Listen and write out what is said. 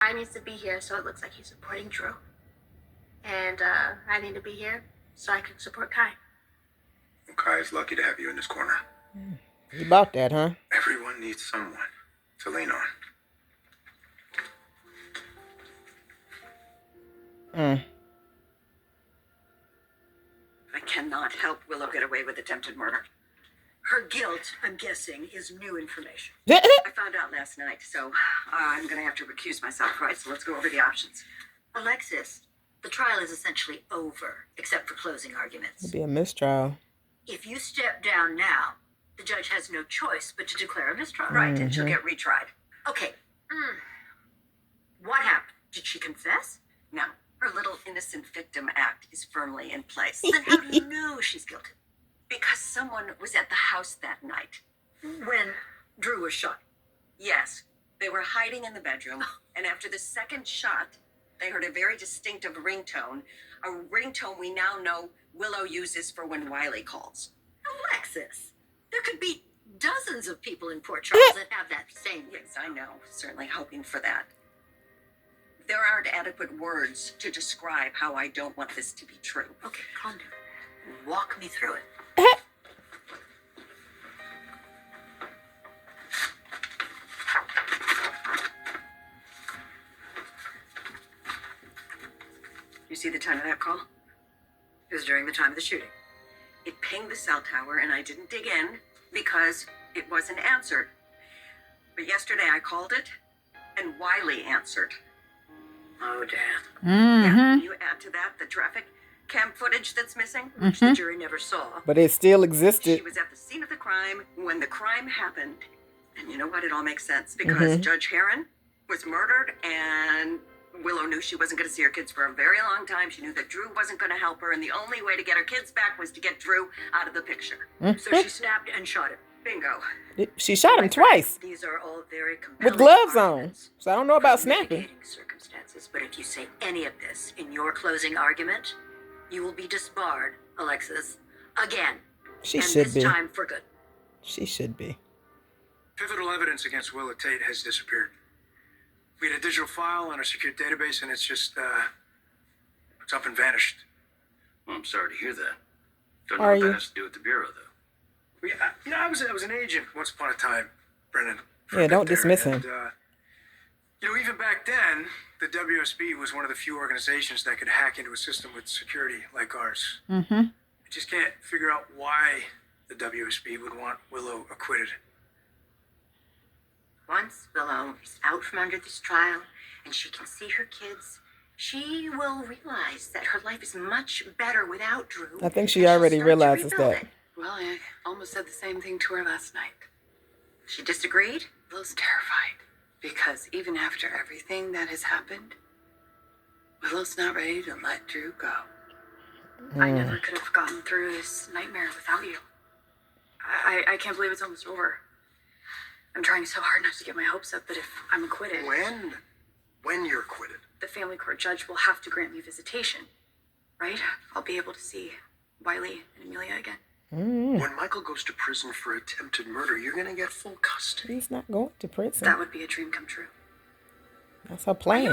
Kai needs to be here so it looks like he's supporting Drew. And I need to be here so I can support Kai. Well, Kai's lucky to have you in this corner. You about that, huh? Everyone needs someone to lean on. I cannot help Willow get away with attempted murder. Her guilt, I'm guessing, is new information. I found out last night, so I'm going to have to recuse myself, right? So let's go over the options. Alexis, the trial is essentially over, except for closing arguments. It'd be a mistrial. If you step down now, the judge has no choice but to declare a mistrial. Right, and she'll get retried. Okay. What happened? Did she confess? No, her little innocent victim act is firmly in place. Then how do you know she's guilty? Because someone was at the house that night. When Drew was shot. Yes, they were hiding in the bedroom, and after the second shot, they heard a very distinctive ringtone, a ringtone we now know Willow uses for when Wiley calls. Alexis, there could be dozens of people in Port Charles that have that same. Yes, I know, certainly hoping for that. There aren't adequate words to describe how I don't want this to be true. Okay, calm down. Walk me through it. You see the time of that call? It was during the time of the shooting. It pinged the cell tower, and I didn't dig in because it wasn't answered. But yesterday I called it, and Wiley answered. Oh, damn. Yeah, you add to that the traffic cam footage that's missing, Which the jury never saw. But it still She existed. was at the scene of the crime when the crime happened. And you know what? It all makes sense because Judge Heron was murdered, and Willow knew she wasn't going to see her kids for a very long time. She knew that Drew wasn't going to help her, and the only way to get her kids back was to get Drew out of the picture. So she snapped and shot him. Bingo. She shot him twice These are all very compelling with gloves on. arguments. So I don't know about snapping. Mitigating circumstances, but if you say any of this in your closing argument, you will be disbarred, Alexis, again. She and should this be. time for good. She should be. Pivotal evidence against Willow Tate has disappeared. We had a digital file on our secure database, and it's just, it's up and vanished. Well, I'm sorry to hear that. Don't know Are what you? that has to do with the Bureau, though. I was an agent once upon a time, Brennan. for a Yeah, bit don't there, dismiss him. and, even back then, the WSB was one of the few organizations that could hack into a system with security like ours. I just can't figure out why the WSB would want Willow acquitted. Once Willow is out from under this trial and she can see her kids, she will realize that her life is much better without Drew. I think she and she'll already start to realizes rebuild that. it. Well, I almost said the same thing to her last night. She disagreed? Willow's terrified because even after everything that has happened, Willow's not ready to let Drew go. I never could have gotten through this nightmare without you. I can't believe it's almost over. I'm trying so hard not to get my hopes up that if I'm acquitted, When you're acquitted. the family court judge will have to grant me visitation. Right? I'll be able to see Wiley and Amelia again. When Michael goes to prison for attempted murder, you're gonna get full custody. He's not going to prison. That would be a dream come true. That's her plan.